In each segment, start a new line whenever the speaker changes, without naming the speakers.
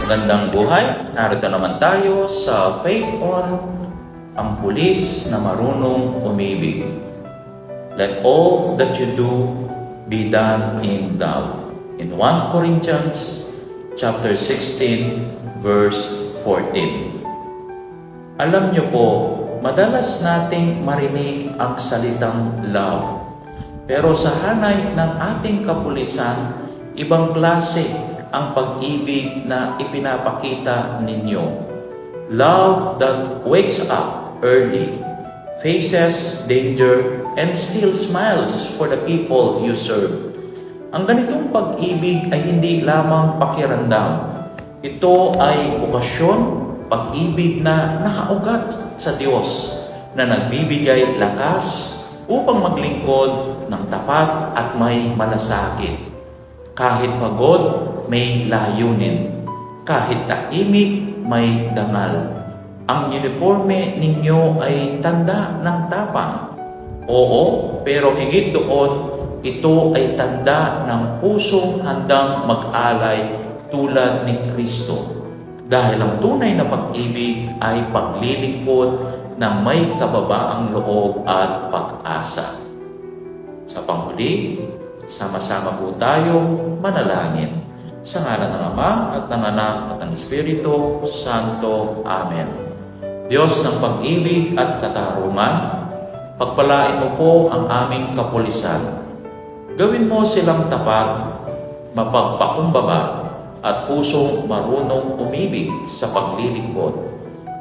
Magandang buhay, narito naman tayo sa Faith On, ang pulis na marunong umibig. Let all that you do be done in love. In 1 Corinthians chapter 16, verse 14. Alam niyo po, madalas nating marinig ang salitang love. Pero sa hanay ng ating kapulisan, ibang klase ang pag-ibig na ipinapakita ninyo. Love that wakes up early, faces danger, and still smiles for the people you serve. Ang ganitong pag-ibig ay hindi lamang pakiramdam. Ito ay okasyon, pag-ibig na nakaugat sa Diyos, na nagbibigay lakas upang maglingkod ng tapat at may malasakit. Kahit pagod, may layunin. Kahit tahimik, may dangal. Ang uniforme ninyo ay tanda ng tapang. Oo, pero higit doon, ito ay tanda ng pusong handang mag-alay tulad ni Kristo. Dahil ang tunay na pag-ibig ay paglilingkod na may kababaang loob at pag-asa. Sa panghuli, sama-sama po tayong manalangin. Sa ngalan ng Ama at ng Anak at ng Espiritu Santo. Amen. Diyos ng pag-ibig at katarungan, pagpalain mo po ang aming kapulisan. Gawin mo silang tapat, mapagpakumbaba, at pusong marunong umibig sa paglilingkod.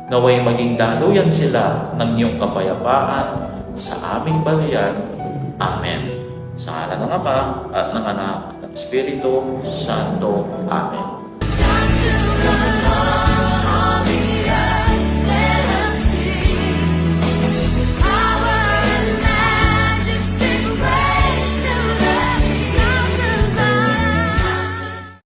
Naway maging daluyan sila ng iyong kapayapaan sa aming bayan. Amen. Sa ngalan ng Ama at ng Anak at ng Espiritu Santo. Amen.